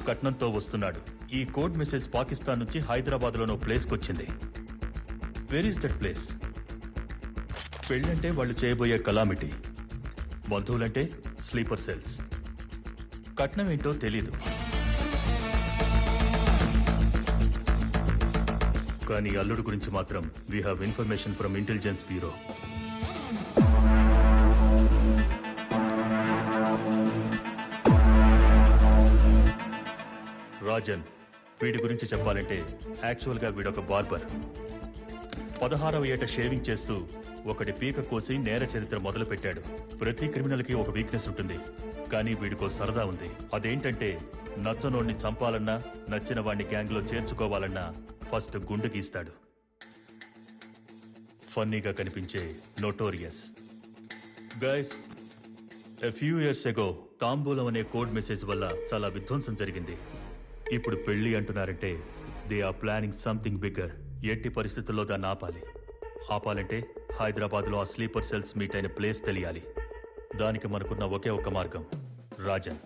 కట్నంతో వస్తున్నాడు. ఈ code message Pakistan నుంచి హైదరాబాద్లోనో ప్లేస్కి వచ్చింది. Where is that place? పెళ్ళంటే వాళ్ళు చేయబోయే కలామిటీ, బంధువులంటే స్లీపర్ సెల్స్. కట్నం ఏంటో తెలీదు, కానీ అల్లుడు గురించి మాత్రం we have information from intelligence bureau. Rajan, వీడి గురించి చెప్పాలంటే యాక్చువల్గా వీడొక బార్బర్. 16వ ఏట షేవింగ్ చేస్తూ ఒకటి పీక కోసి నేర చరిత్ర మొదలుపెట్టాడు. ప్రతి క్రిమినల్కి ఒక వీక్నెస్ ఉంటుంది, కానీ వీడికో సరదా ఉంది. అదేంటంటే నచ్చనోడిని చంపాలన్నా, నచ్చిన వాడిని గ్యాంగ్లో చేర్చుకోవాలన్నా ఫస్ట్ గుండు గీస్తాడు. ఫన్నీగా కనిపించే notorious. Guys, a few years ago తాంబూలం అనే కోడ్ మెసేజ్ వల్ల చాలా విధ్వంసం జరిగింది. ఇప్పుడు పెళ్లి అంటున్నారంటే they are planning something bigger. ఎట్టి పరిస్థితుల్లో దాన్ని ఆపాలంటే హైదరాబాద్లో ఆ స్లీపర్ సెల్స్ మీట్ అయిన ప్లేస్ తెలియాలి. దానికి మనకున్న ఒకే ఒక మార్గం, రాజన్.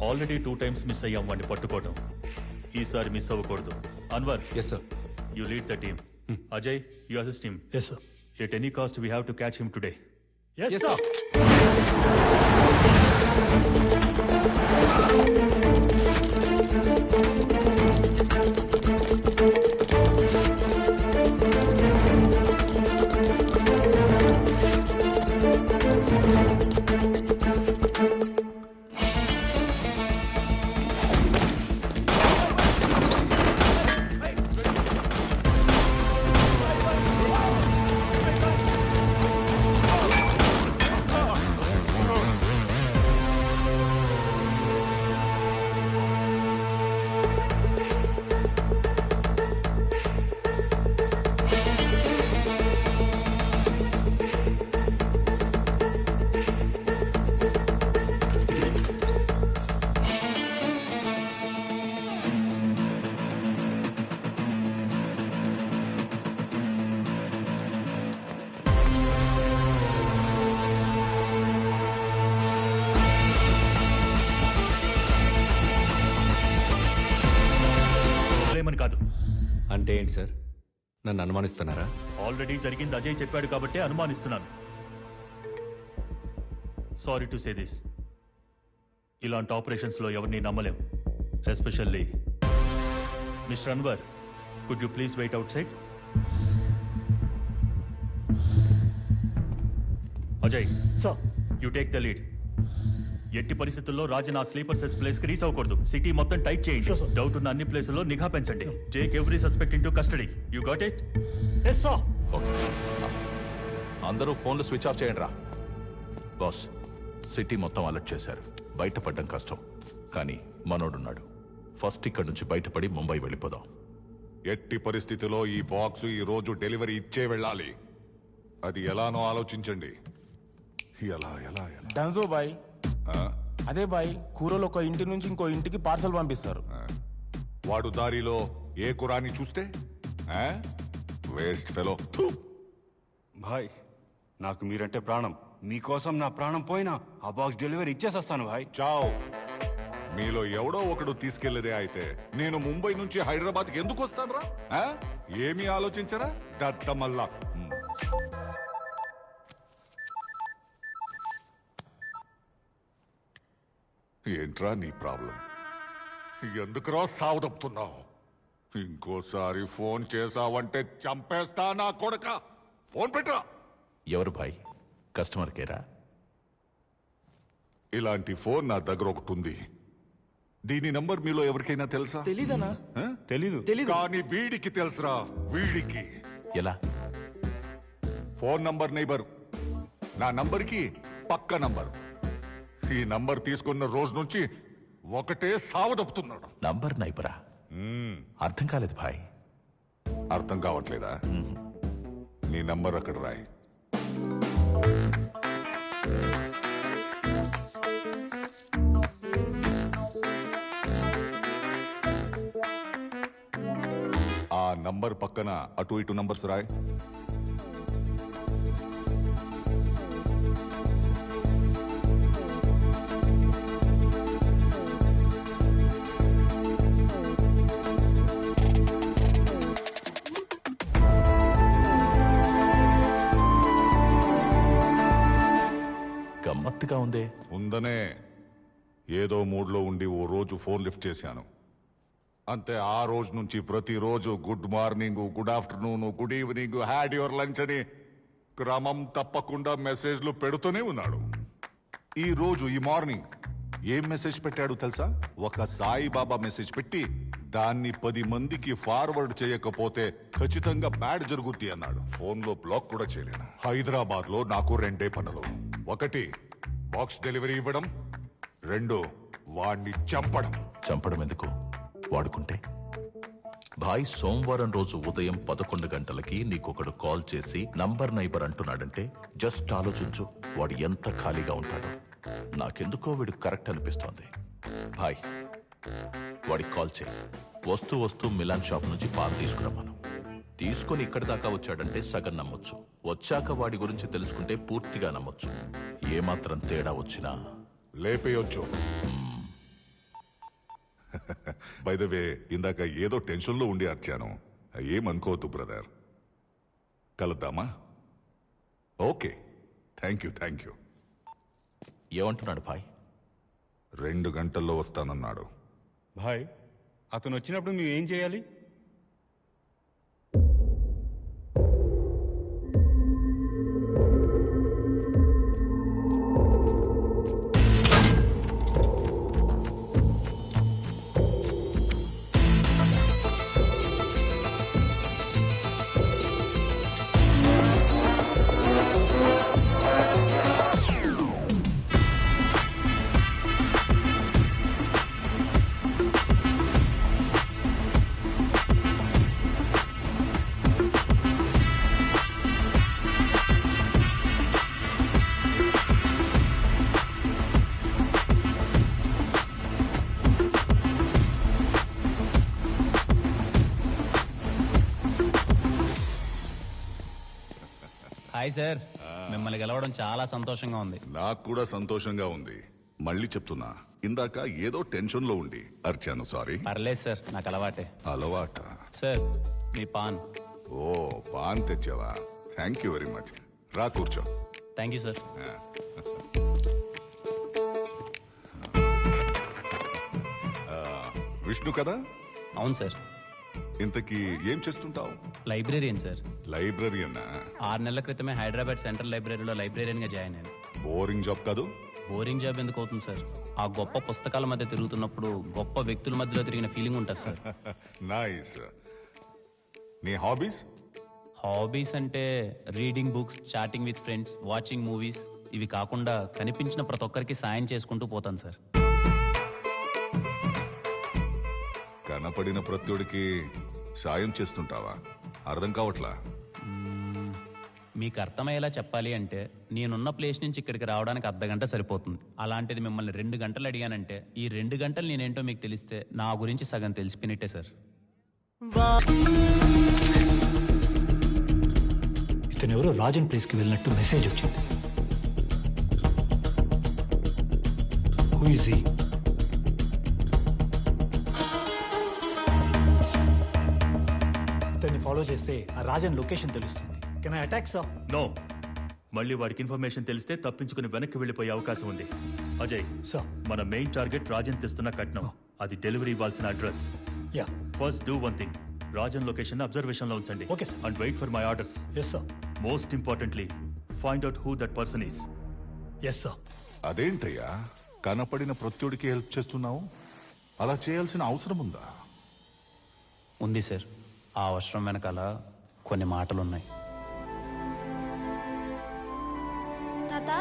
ఆల్రెడీ 2 times మిస్ అయ్యాం వాడిని పట్టుకోవడం. ఈసారి మిస్ అవ్వకూడదు. Anwar, yes sir. You lead the team. Ajay, you assist him. Yes sir. At any cost we have to catch him today. Yes sir. కాదు. అంటే ఏంటి సార్? నన్ను అనుమానిస్తున్నారా? ఆల్రెడీ జరిగింది అజయ్ చెప్పాడు కాబట్టే అనుమానిస్తున్నాను. సారీ టు సే దిస్, ఇలాంటి ఆపరేషన్స్లో ఎవరిని నమ్మలేం. Especially mister Anwar, could you please wait outside? Ajay sir, you take the lead. ఎట్టి పరిస్థితుల్లో రాజన్ ఆ స్లీపర్ సెల్స్ ప్లేస్ కి రీచ్ అవ్వకూడదు. సిటీ మొత్తం టైట్ చేయండి. డౌట్ ఉన్న అన్ని ప్లేసుల్లో నిఘా పెంచండి. Take every suspect into custody. You got it? Yes sir. Okay, అందరూ ఫోన్లు స్విచ్ ఆఫ్ చేయండి రా. బాస్, సిటీ మొత్తం అలర్ట్ చేశారు. బయటపడడం కష్టం, కానీ మనోడున్నాడు. ఫస్ట్ ఇక్కడి నుంచి బయటపడి ముంబై వెళ్ళిపోదాం. ఎట్టి పరిస్థితిలో ఈ బాక్స్ ఈ రోజు డెలివరీ ఇచ్చే వెళ్ళాలి. అది ఎలానో ఆలోచించండి. ఎలా ఎలా ఎలా డన్జో బాయ్. అదే బాయ్, కూరలు ఒక ఇంటి నుంచి ఇంకో ఇంటికి పార్సల్ పంపిస్తారు. వాడు దారిలో ఏ కురాని చూస్తే వేస్ట్ ఫెలో. భాయ్, నాకు మీరంటే ప్రాణం. మీకోసం నా ప్రాణం పోయినా ఆ బాక్స్ డెలివరీ ఇచ్చేసొస్తాను భాయ్. చావ్. మీలో ఎవడో ఒకడు తీసుకెళ్లేదే అయితే నేను ముంబై నుంచి హైదరాబాద్కి ఎందుకు వస్తాను రా? ఏమీ ఆలోచించరా దత్తమల్లా? ఏంట్రా నీ ప్రాబ్లం? ఎందుకురా సావదప్పుతున్నావు? ఇంకోసారి ఫోన్ చేసావంటే చంపేస్తా నా కొడక. ఫోన్ పెట్టరా. ఎవరు భాయ్? కస్టమర్ కేరా? ఇలాంటి ఫోన్ నా దగ్గర ఒకటి ఉంది. దీని నంబర్ మీలో ఎవరికైనా తెలుసా? తెలీదనా? తెలీదు. కానీ వీడికి తెలుసురా. వీడికి ఎలా? ఫోన్ నంబర్ నైబర్, నా నంబర్కి పక్క నంబర్. ఈ నంబర్ తీసుకున్న రోజు నుంచి ఒకటే సావదప్పుతున్నాడు. నంబర్ నైబరా? అర్థం కాలేదు భాయ్. అర్థం కావట్లేదా? నీ నంబర్ అక్కడ రాయి. ఆ నంబర్ పక్కన అటు ఇటు నంబర్స్ రాయి. ఆసక్తిగా ఉందే. ఉందనే ఏదో మూడ్లో ఉండి ఓ రోజు ఫోన్ లిఫ్ట్ చేశాను అంతే. ఆ రోజు నుంచి ప్రతిరోజు good morning, good afternoon, good evening, had your lunch అని క్రమం తప్పకుండా మెసేజ్లు పెడుతూనే ఉన్నాడు. ఈ రోజు ఈ మార్నింగ్ ఏం మెసేజ్ పెట్టాడు తెలుసా? ఒక సాయిబాబా మెసేజ్ పెట్టి దాన్ని 10 మందికి ఫార్వర్డ్ చేయకపోతే ఖచ్చితంగా బ్యాడ్ జరుగుద్ది అన్నాడు. ఫోన్లో బ్లాక్ కూడా చేయలేను. హైదరాబాద్ లో నాకు 2 పనులు. 1 బాక్స్ డెలివరీ ఇవ్వడం, 2 వాణ్ణి చంపడం. చంపడం ఎందుకు? వాడుకుంటే. భాయ్, సోమవారం రోజు ఉదయం 11 గంటలకి నీకొకడు కాల్ చేసి నంబర్ నైబర్ అంటున్నాడంటే జస్ట్ ఆలోచించు, వాడు ఎంత ఖాళీగా ఉంటాడో. నాకెందుకో వీడు కరెక్ట్ అనిపిస్తోంది. భాయ్, వాడికి కాల్ చేయి. వస్తూ మిలాన్ షాప్ నుంచి పాలు తీసుకురమ్మను. తీసుకొని ఇక్కడి దాకా వచ్చాడంటే సగం నమ్మొచ్చు. వచ్చాక వాడి గురించి తెలుసుకుంటే పూర్తిగా నమ్మొచ్చు. ఏమాత్రం తేడా వచ్చినా లేపేయొచ్చు. బై ద వే, ఇందాక ఏదో టెన్షన్లో ఉండి అర్చాను. ఏమనుకోవద్దు బ్రదర్. కలుద్దామా? Okay, thank you. ఏమంటున్నాడు భాయ్? 2 గంటల్లో వస్తానన్నాడు. భాయ్, అతను వచ్చినప్పుడు మేము ఏం చేయాలి? హాయ్ సార్, మిమ్మల్ని గెలవడం చాలా సంతోషంగా ఉంది. నాకు కూడా సంతోషంగా ఉంది. మళ్ళీ చెప్తున్నా, ఇందాక ఏదో టెన్షన్లో ఉండి అర్చాను. సారీ. పర్లేదు సార్, నాకు అలవాటే. అలవాట? సార్, మీ పాన్. ఓ, పాన్ తెచ్చావా? Thank you very much. రా కూర్చో. Thank you sir. విష్ణు కదా? అవును సార్. ఇంతకీ ఏం చేస్తుంటావు? Librarian sir. లైబ్రరీయన్నా? 6 నెలల క్రితమే హైదరాబాద్ సెంట్రల్ లైబ్రరీలో లైబ్రేరియన్గా జాయిన్ అయ్యాను. బోరింగ్ జాబ్ కాదు? బోరింగ్ జాబ్ ఎందుకు అవుతుంది సార్? ఆ గొప్ప పుస్తకాల మధ్య తిరుగుతున్నప్పుడు గొప్ప వ్యక్తుల మధ్యలో తిరిగిన ఫీలింగ్ ఉంటుంది సార్. నైస్. నీ హాబీస్? హాబీస్ అంటే reading books, chatting with friends, watching movies. ఇవి కాకుండా కనిపించిన ప్రతి ఒక్కరికి సాయం చేసుకుంటూ పోతాను సార్. కనపడిన ప్రత్యుడికి సాయం చేస్తుంటావా? అర్థం కావట్లా. మీకు అర్థమయ్యేలా చెప్పాలి అంటే నేనున్న ప్లేస్ నుంచి ఇక్కడికి రావడానికి అర్ధగంట సరిపోతుంది. అలాంటిది మిమ్మల్ని 2 గంటలు అడిగానంటే ఈ 2 గంటలు నేనేంటో మీకు తెలిస్తే నా గురించి సగం తెలిసిపోయినట్టే సార్. ఇతను ఎవరో రాజన్ ప్లేస్కి వెళ్ళినట్టు మెసేజ్ వచ్చింది. Who is he? ఇతన్ని ఫాలో చేస్తే ఆ రాజన్ లొకేషన్ తెలుస్తుంది. Can I attack sir? No. మళ్ళీ వాడికి ఇన్ఫర్మేషన్ తెలిస్తే తప్పించుకుని వెనక్కి వెళ్ళిపోయే అవకాశం ఉంది. అజయ్ సార్. మన మెయిన్ టార్గెట్ రాజన్ తెస్తున్న కట్నం. అది డెలివరీ ఇవ్వాల్సిన address. Yeah. First do one thing. Rajan location observation లో ఉంచండి. Okay, sir. And wait for my orders. Yes sir. Most importantly find out who that person is. Yes sir. అదేంటయ్యా, కనపడిన ప్రత్యుడికి help చేస్తున్నావు? అలా చేయాల్సిన అవసరం ఉందా? ఉంది సార్. ఆ అవసరం వెనకాల కొన్ని మాటలున్నాయి. తాత,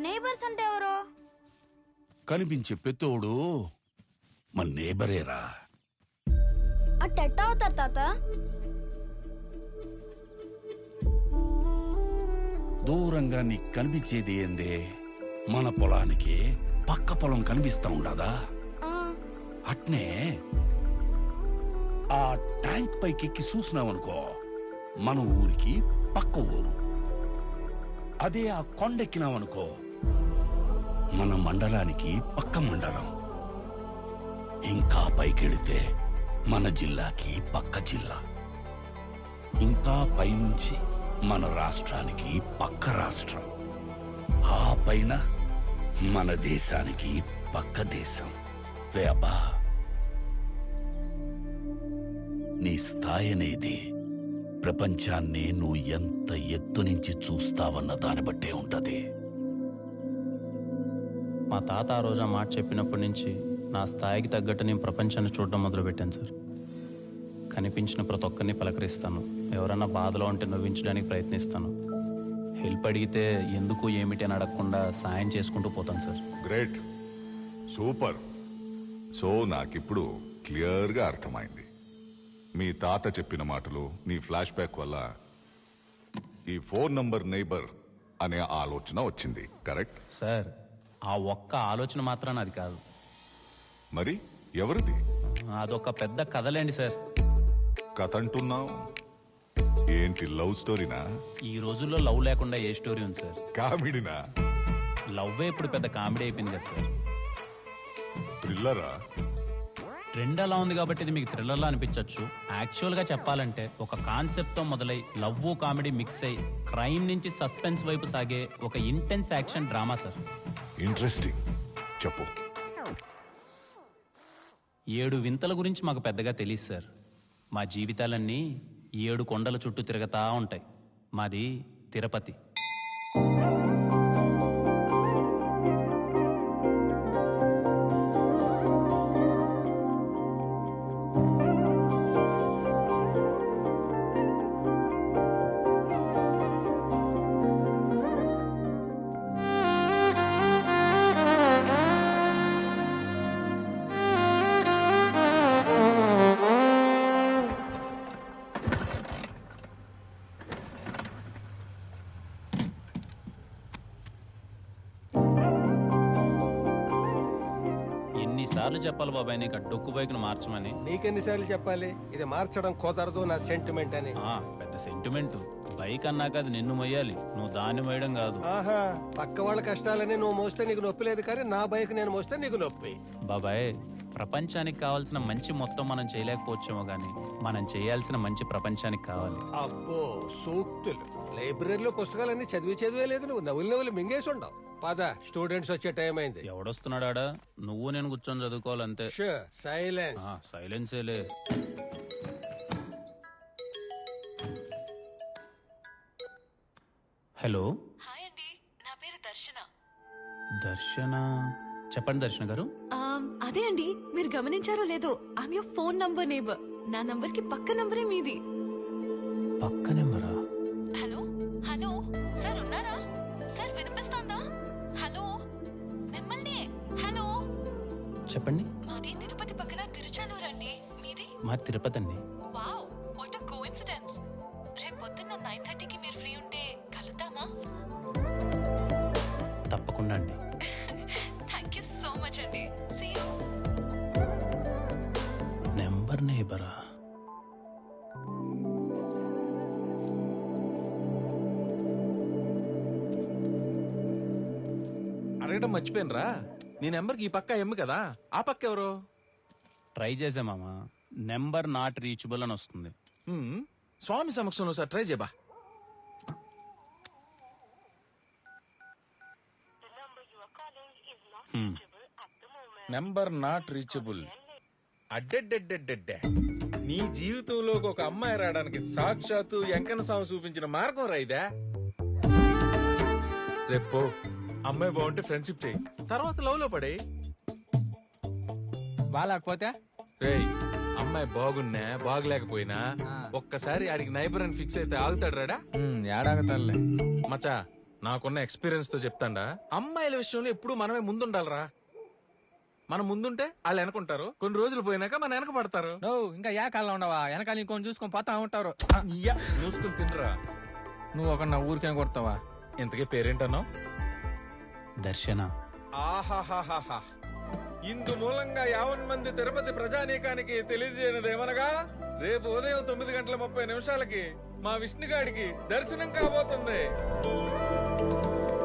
నేబర్స్ అంటే ఎవరు? కనిపించే పెత్తోడు మన నేబరేరా. అట్టెట్ట అవుతారు తాత? దూరంగా నీకు కనిపించేది ఏందే? మన పొలానికి పక్క పొలం కనిపిస్తా ఉండదా? అట్నే ఆ ట్యాంక్ పైకి ఎక్కి చూసినావనుకో, మన ఊరికి పక్క ఊరు. అదే ఆ కొండెక్కినావనుకో, మన మండలానికి పక్క మండలం. ఇంకా పైకెళితే మన జిల్లాకి పక్క జిల్లా. ఇంకా పైనుంచి మన రాష్ట్రానికి పక్క రాష్ట్రం. ఆ పైన మన దేశానికి పక్క దేశం. రే అబ్బా, నీ స్థాయి అనేది ప్రపంచాన్ని నువ్వు ఎంత ఎత్తు నుంచి చూస్తావన్న దాన్ని బట్టే ఉంటది. మా తాత ఆ రోజు ఆ మాట చెప్పినప్పటి నుంచి నా స్థాయికి తగ్గట్టు నేను ప్రపంచాన్ని చూడడం మొదలుపెట్టాను సార్. కనిపించిన ప్రతి ఒక్కరిని పలకరిస్తాను. ఎవరన్నా బాధలో ఉంటే నవ్వించడానికి ప్రయత్నిస్తాను. హెల్ప్ అడిగితే ఎందుకు ఏమిటి అని అడగకుండా సాయం చేసుకుంటూ పోతాను సార్. Great, super. సో నాకిప్పుడు క్లియర్గా అర్థమైంది. మీ తాత చెప్పిన మాటలు, నీ ఫ్లాష్ బ్యాక్ వల్ల ఈ ఫోన్ నంబర్ నైబర్ అనే ఆలోచన వచ్చింది. Correct sir? ఆ ఒక్క ఆలోచన మాత్రాన అది కాదు. మరి ఎవరిది? అదొక పెద్ద కథలేండి సార్. కథ అంటున్నావు ఏంటి? లవ్ స్టోరీనా? ఈ రోజుల్లో లవ్ లేకుండా ఏ స్టోరీ ఉంది సార్? కామెడీనా? లవ్వే ఇప్పుడు పెద్ద కామెడీ అయిపోయింది కదా సార్. థ్రిల్లరా? ట్రెండ్ అలా ఉంది కాబట్టి ఇది మీకు థ్రిల్లర్లా అనిపించవచ్చు. యాక్చువల్గా చెప్పాలంటే ఒక కాన్సెప్ట్తో మొదలై లవ్ కామెడీ మిక్స్ అయి క్రైమ్ నుంచి సస్పెన్స్ వైపు సాగే ఒక intense action drama sir. Interesting, చెప్పు. 7 వింతల గురించి మాకు పెద్దగా తెలియదు సార్. మా జీవితాలన్నీ 7 కొండల చుట్టూ తిరగతా ఉంటాయి. మాది తిరుపతి. ఎన్నిసార్లు చెప్పాలి బాబాయ్ నీకు ఆ డొక్కు బైక్ను మార్చమని? నీకెన్నిసార్లు చెప్పాలి ఇది మార్చడం కుదరదు, నా సెంటిమెంట్ అని. పెద్ద సెంటిమెంట్. బైక్ అన్నాక అది నిన్ను మొయ్యాలి, నువ్వు దాన్ని మోయడం కాదు. ఆహా, పక్క వాళ్ళ కష్టాలని నువ్వు మోస్తే నీకు నొప్పి లేదు, కానీ నా బైక్ నేను మోస్తే నీకు నొప్పి. బాబాయ్, ప్రపంచానికి కావాల్సిన మంచి మొత్తం మనం చేయలేకపోవచ్చేమో గానీ మనం చేయాల్సిన మంచి ప్రపంచానికి కావాలి. అబ్బో సూక్తులు! లైబ్రరీలో పుస్తకాలన్నీ చదివే లేదు, నువ్వు నవ్వులు మింగేసి ఉండవు. పద, స్టూడెంట్స్ వచ్చే టైం అయింది. ఎవడొస్తున్నాడా? నువ్వు నేను కూర్చొని చదువుకోవాలంతే. సైలెన్స్. సైలెన్సేలే. హలో. హాయ్ అండి, నా పేరు దర్శన. దర్శన? చెప్పండి దర్శన గారు. అదే అండి, మీరు గమనించారో లేదో, I'm your phone number neighbour. నా నంబర్ కి పక్క నంబరే మీది. పక్క నెంబరా? హలో హలో సార్, ఉన్నారా సార్? వినిపిస్తోందా? హలో, మిమ్మల్ని. హలో, చెప్పండి. మాది తిరుపతి పక్కన తిరుచానూరు అండి. మీది? మా తిరుపతి అండి. Wow, what a coincidence. రేపు పొద్దున్న 9:30కి మీరు ఫ్రీ ఉంటే కలుద్దామా? తప్పకుండా అండి. థ్యాంక్ యూ సో మచ్ అండి. See you. నెంబర్ నేబరా? అడగడం మర్చిపోయినరా, నీ నెంబర్కి ఈ పక్క ఎమ్ము కదా, ఆ పక్క ఎవరు? ట్రై చేసే మామ, నెంబర్ నాట్ రీచబుల్ అని వస్తుంది. స్వామి సమక్షంలో సార్ ట్రై చేయబా. Number not reachable. అడ్డెడ్డెడ్డెడ్డెడ్డే, నీ జీవితంలోకి ఒక అమ్మాయి రావడానికి సాక్షాత్తు వెంకన్న స్వామి చూపించిన మార్గం రైదా. రేపు అమ్మాయి బాగుంటే ఫ్రెండ్షిప్ చేయి, తర్వాత లవ్ లో పడే. బాగాలేకపోతే రేయ్, అమ్మాయి బాగున్నా బాగలేకపోయినా ఒక్కసారి ఆడికి నైబర్ అని ఫిక్స్ అయితే ఆగుతాడు రాడా? ఏడాగతాడులే మచా, నాకున్న ఎక్స్పీరియన్స్ తో చెప్తాండా, అమ్మాయిల విషయంలో ఎప్పుడు మనమే ముందుండాలరా. మనం ముందుంటే వాళ్ళు వెనకుంటారు, కొన్ని రోజులు పోయినాక మన వెనక పడతారు. నువ్వు ఇంకా ఏ కాలంలో ఉండవా? వెనకాల ఇంకొని చూసుకొని పోతా ఉంటారు. చూసుకుని తినరా. నువ్వు ఒక నా ఊరికేం కొడతావా? ఇంతకీ పేరేంటన్నావు? దర్శన. ఆహాహాహా, ఇందు మూలంగా 50 మంది తిరుపతి ప్రజానీకానికి తెలియజేయనిదేమనగా, రేపు ఉదయం 9:30 మా విష్ణుగాడికి దర్శనం కాబోతుంది.